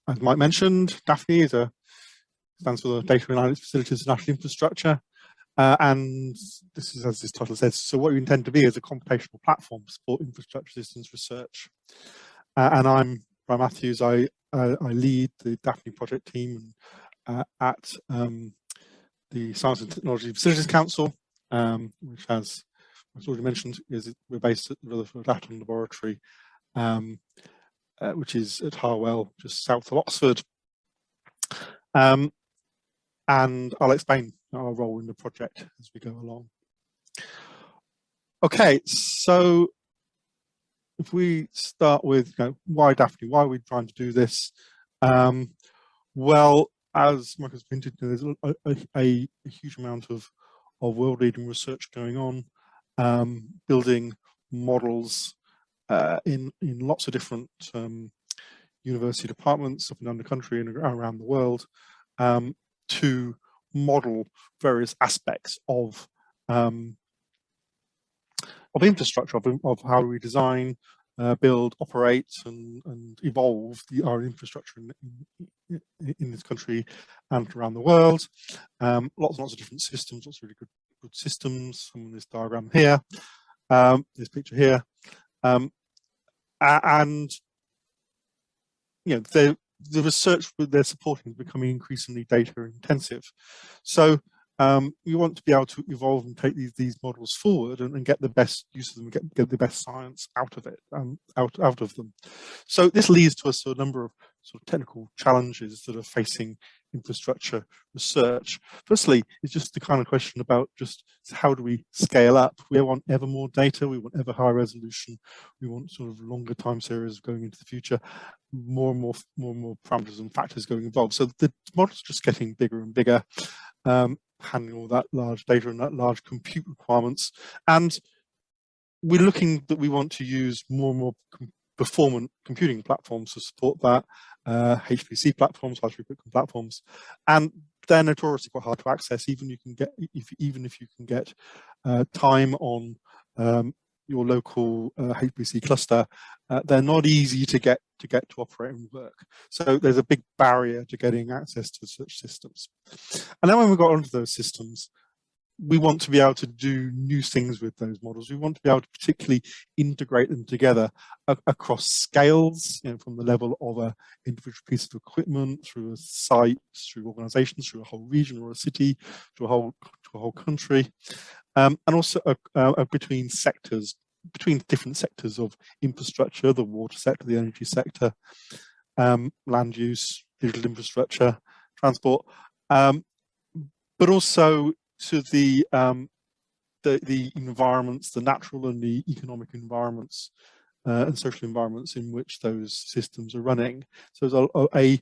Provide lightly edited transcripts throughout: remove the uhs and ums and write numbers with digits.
as Mike mentioned, DAFNI stands for the Data Analytics Facilities National Infrastructure. And this is, as this title says, so what we intend to be is a computational platform to support infrastructure systems research. And I'm Brian Matthews. I lead the DAFNI project team at the Science and Technology Facilities Council, which, as already mentioned, we're based at the Rutherford Atom Laboratory, which is at Harwell, just south of Oxford. And I'll explain our role in the project as we go along. Okay, so if we start with, why DAFNI? Why are we trying to do this? Well, as Mark has hinted, there's a huge amount of world-leading research going on, building models in lots of different university departments up and down the country and around the world to model various aspects of infrastructure, of how we design, build, operate, and evolve our infrastructure in this country and around the world. Lots and lots of different systems, lots of really good systems. Some of this diagram here, this picture here, and the research they're supporting is becoming increasingly data intensive. So we want to be able to evolve and take these models forward and get the best use of them, get the best science out of it, out of them. So this leads to a number of technical challenges that are facing infrastructure research. Firstly, it's just the kind of question about just how do we scale up? We want ever more data, we want ever higher resolution, we want longer time series going into the future, more and more parameters and factors going involved. So the model's just getting bigger and bigger, handling all that large data and that large compute requirements. And we're looking that we want to use more and more performant computing platforms to support that, HPC platforms, high throughput platforms, and they're notoriously quite hard to access. Even if you can get time on your local HPC cluster, they're not easy to get to operate and work. So there's a big barrier to getting access to such systems. And then when we got onto those systems, we want to be able to do new things with those models. We want to be able to particularly integrate them together across scales, from the level of an individual piece of equipment, through a site, through organizations, through a whole region or a city, to a whole country, and also between sectors, between different sectors of infrastructure, the water sector, the energy sector, land use, digital infrastructure, transport, but also to the environments, the natural and the economic environments and social environments in which those systems are running. So there's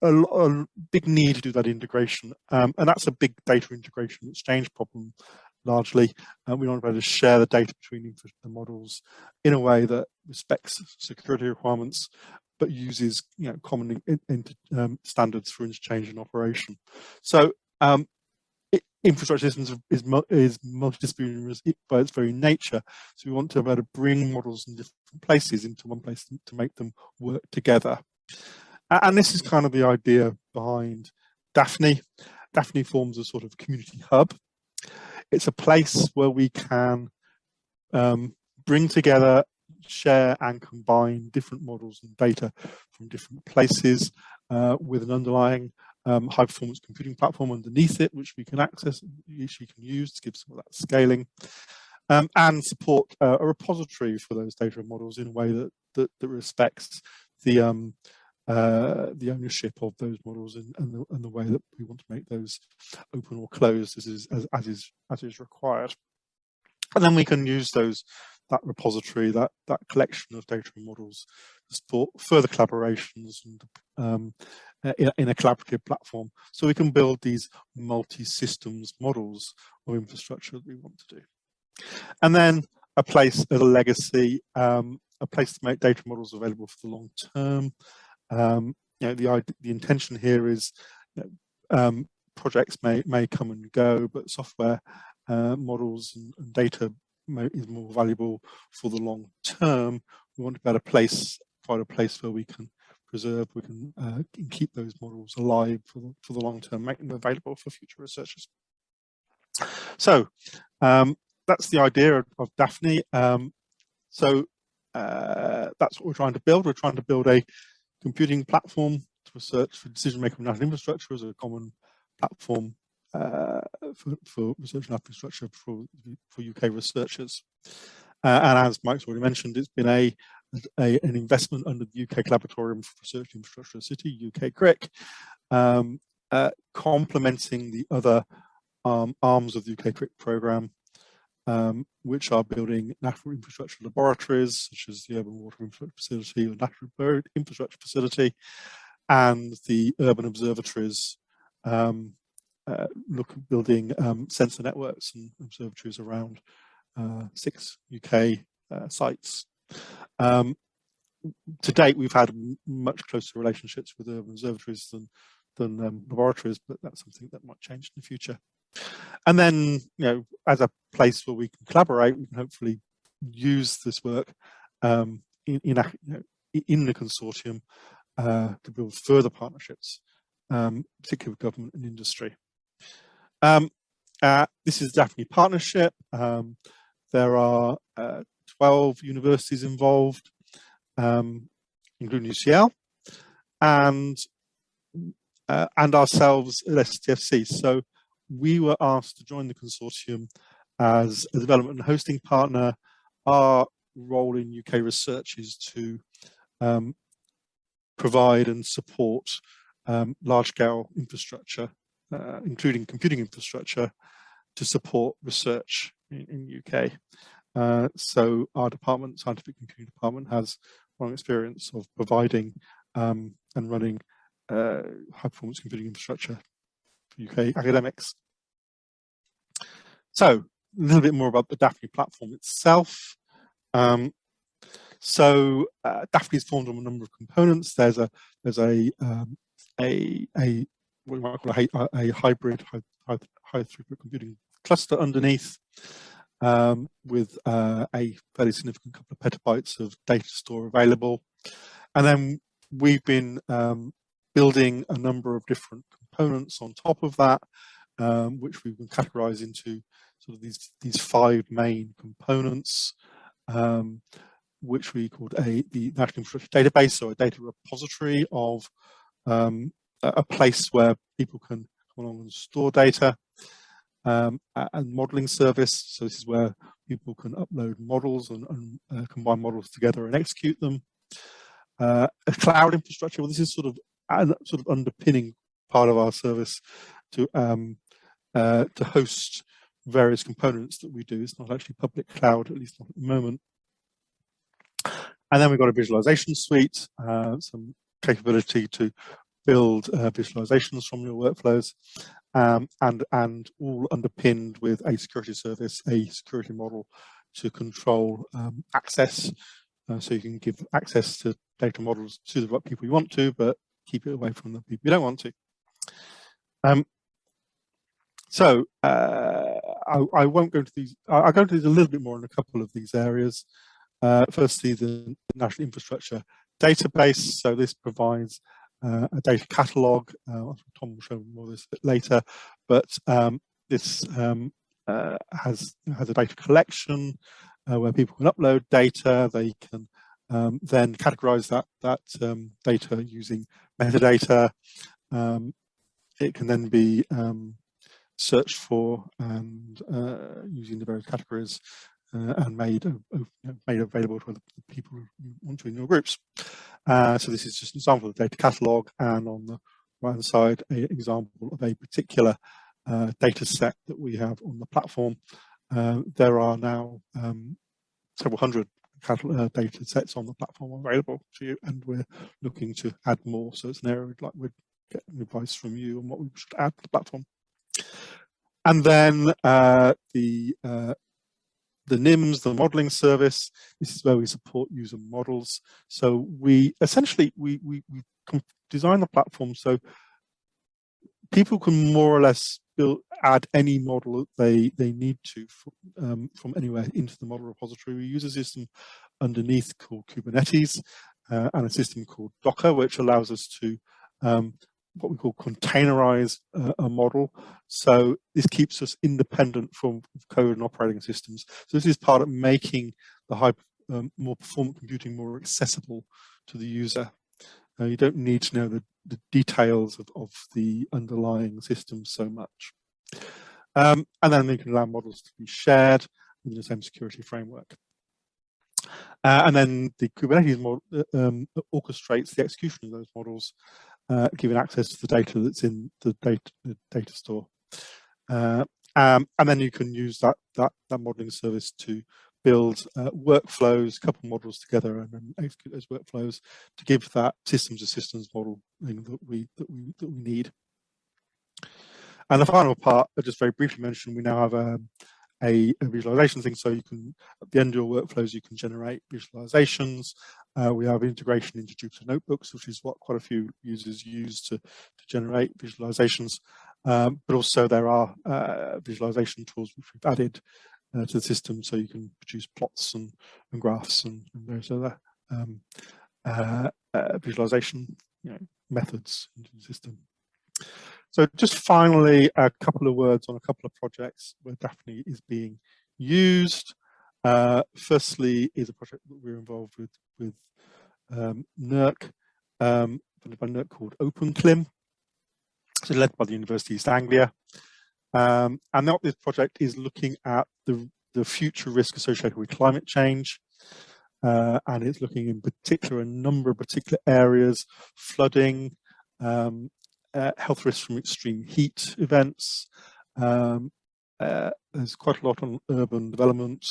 a big need to do that integration, and that's a big data integration exchange problem. Largely, we want to be able to share the data between the models in a way that respects security requirements, but uses common standards for interchange and operation. So infrastructure systems is multidisciplinary by its very nature. So we want to be able to bring models in different places into one place to make them work together. And this is kind of the idea behind DAFNI. DAFNI forms a sort of community hub. It's a place where we can bring together, share and combine different models and data from different places with an underlying high performance computing platform underneath it, which we can access, which we can use to give some of that scaling, and support a repository for those data models in a way that respects the ownership of those models and the way that we want to make those open or closed as is required. And then we can use that repository, that collection of data and models to support further collaborations and in a collaborative platform, so we can build these multi-systems models of infrastructure that we want to do. And then a place as a legacy, a place to make data models available for the long term. The intention here is projects may come and go, but software models and data is more valuable for the long term. We want to be able to find a place where we can preserved, we can keep those models alive for the long term, make them available for future researchers. So that's the idea of DAFNI. So that's what we're trying to build. We're trying to build a computing platform to research for decision-making of national infrastructure as a common platform for research and infrastructure for UK researchers. And as Mike's already mentioned, it's been an investment under the UK Collaboratorium for Research Infrastructure City, UK CRIC, complementing the other arms of the UK CRIC programme, which are building national infrastructure laboratories, such as the Urban Water Infrastructure Facility or National Bird Infrastructure Facility, and the urban observatories, building sensor networks and observatories around 6 UK sites. To date, we've had much closer relationships with urban observatories than laboratories, but that's something that might change in the future. And then, as a place where we can collaborate, we can hopefully use this work in the consortium to build further partnerships, particularly with government and industry. This is DAFNI Partnership. There are 12 universities involved, including UCL, and ourselves at STFC. So we were asked to join the consortium as a development and hosting partner. Our role in UK research is to provide and support large-scale infrastructure, including computing infrastructure, to support research in UK. So our department, Scientific Computing Department, has long experience of providing and running high-performance computing infrastructure for UK academics. So a little bit more about the DAFNI platform itself. So DAFNI is formed on a number of components. There's a what we might call a hybrid high throughput computing cluster underneath, with a fairly significant couple of petabytes of data store available. And then we've been building a number of different components on top of that, which we can categorize into sort of these 5 main components, which we called the National Infrastructure Database, so a data repository of a place where people can come along and store data, and modeling service. So this is where people can upload models and combine models together and execute them. A cloud infrastructure. Well, this is sort of underpinning part of our service to host various components that we do. It's not actually public cloud, at least not at the moment. And then we've got a visualization suite, some capability to build visualizations from your workflows, and all underpinned with a security service, a security model to control access. So you can give access to data models to the right people you want to, but keep it away from the people you don't want to. So I won't go into these. I'll go into these a little bit more in a couple of these areas. Firstly, the National Infrastructure Database. So this provides a data catalogue. Tom will show more of this a bit later, but this has a data collection where people can upload data. They can then categorize that data using metadata. It can then be searched for and using the various categories and made available to other people who want to in your groups. So this is just an example of the data catalogue, and on the right hand side, an example of a particular data set that we have on the platform. There are now several hundred data sets on the platform available to you, and we're looking to add more. So it's an area we'd get advice from you on what we should add to the platform. And then the NIMS, the modeling service. This is where we support user models. So we essentially we design the platform so people can more or less add any model that they need to from anywhere into the model repository. We use a system underneath called Kubernetes, and a system called Docker, which allows us to what we call containerize a model. So this keeps us independent from code and operating systems. So this is part of making the more performant computing more accessible to the user. You don't need to know the details of the underlying system so much. And then you can allow models to be shared within the same security framework. And then the Kubernetes model orchestrates the execution of those models, giving access to the data that's in the data store. And then you can use that modeling service to build workflows, couple models together, and then execute those workflows to give that systems of systems model that we need. And the final part, I just very briefly mentioned, we now have a visualization thing, so you can, at the end of your workflows, you can generate visualizations. We have integration into Jupyter Notebooks, which is what quite a few users use to generate visualizations. But also there are visualization tools which we've added to the system, so you can produce plots and graphs and various other visualization methods into the system. So just finally, a couple of words on a couple of projects where DAFNI is being used. Firstly is a project that we're involved with NERC, funded by NERC, called OpenClim. So led by the University of East Anglia. And what this project is looking at the future risk associated with climate change. And it's looking in particular a number of particular areas: flooding, health risks from extreme heat events. There's quite a lot on urban development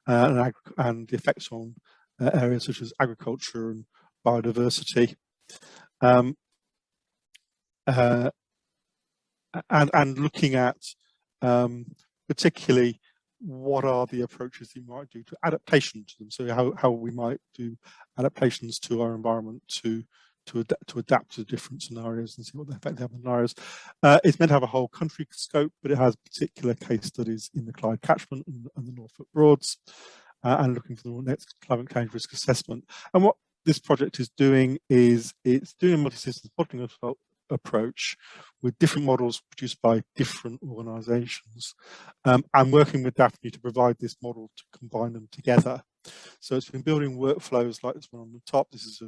and the effects on areas such as agriculture and biodiversity. And looking at particularly what are the approaches you might do to adaptation to them. So how we might do adaptations to our environment to adapt to different scenarios and see what the effect they have on scenarios. It's meant to have a whole country scope, but it has particular case studies in the Clyde catchment and the Norfolk Broads, and looking for the next climate change risk assessment. And what this project is doing is it's doing a multi-systems modeling approach with different models produced by different organizations, and working with DAFNI to provide this model to combine them together. So it's been building workflows like this one on the top. This is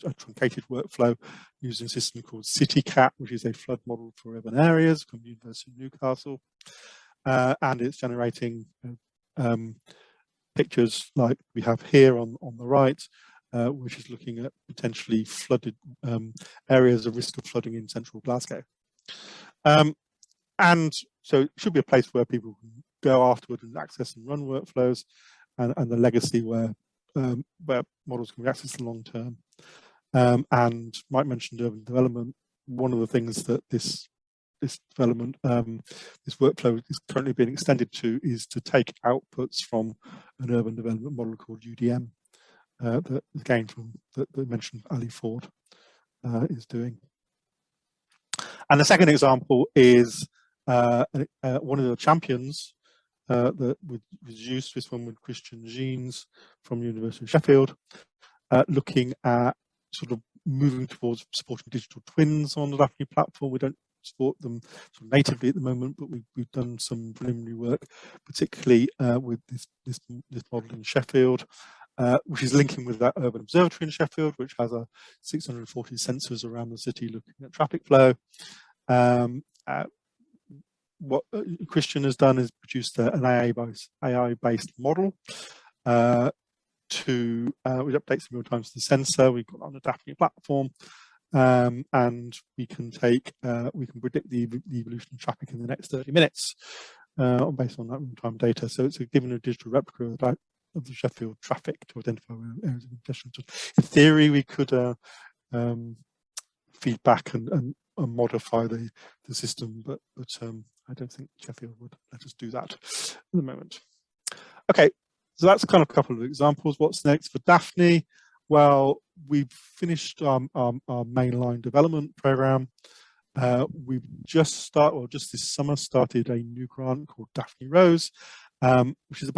a truncated workflow using a system called CityCat, which is a flood model for urban areas from the University of Newcastle. And it's generating pictures like we have here on the right, which is looking at potentially flooded areas of risk of flooding in central Glasgow. And so it should be a place where people can go afterward and access and run workflows, and the legacy where models can be accessed long term. And Mike mentioned urban development. One of the things that this development, this workflow is currently being extended to is to take outputs from an urban development model called UDM, that again from that mentioned Ali Ford is doing. And the second example is one of the champions that was used, this one with Christian Jeans from the University of Sheffield, looking at sort of moving towards supporting digital twins on the DAFNI platform. We don't support them sort of natively at the moment, but we've done some preliminary work, particularly with this model in Sheffield, which is linking with that urban observatory in Sheffield, which has 640 sensors around the city looking at traffic flow. What Christian has done is produced an AI-based model which updates in real time to the sensor. We've got it on the DAFNI platform, and we can predict the evolution of traffic in the next 30 minutes based on that real-time data. So it's given a digital replica of the Sheffield traffic to identify areas of congestion. In theory, we could feedback and modify the system, but I don't think Sheffield would let us do that at the moment. Okay, so that's kind of a couple of examples. What's next for DAFNI? Well, we've finished our mainline development program. We've just this summer started a new grant called DAFNI Roadshow, which is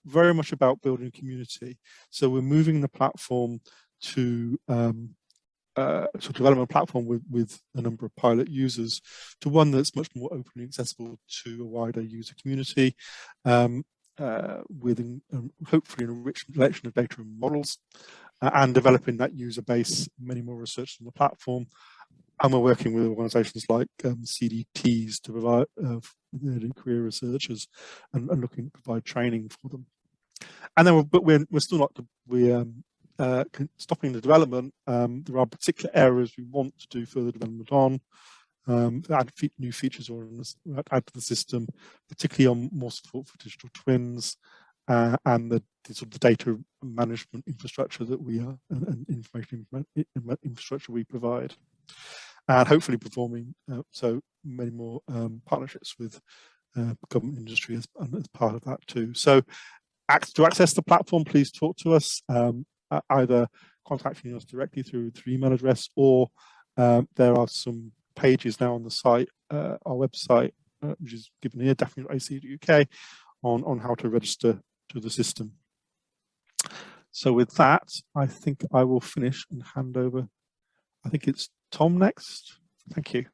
very much about building a community. So we're moving the platform to sort of development platform with a number of pilot users to one that's much more openly accessible to a wider user community, with hopefully an enriched collection of data and models, and developing that user base, many more researchers on the platform. And we're working with organisations like CDTs to provide career researchers and looking to provide training for them. And then, but we're still not stopping the development. There are particular areas we want to do further development on, add new features or add to the system, particularly on more support for digital twins and the sort of the data management infrastructure that we are and information infrastructure we provide, and hopefully performing so many more partnerships with government industry as part of that too. So to access the platform, please talk to us, either contacting us directly through email address, or there are some pages now on the site, our website, which is given here, DAFNI.ac.uk, on how to register to the system. So with that, I think I will finish and hand over. I think it's Tom next. Thank you.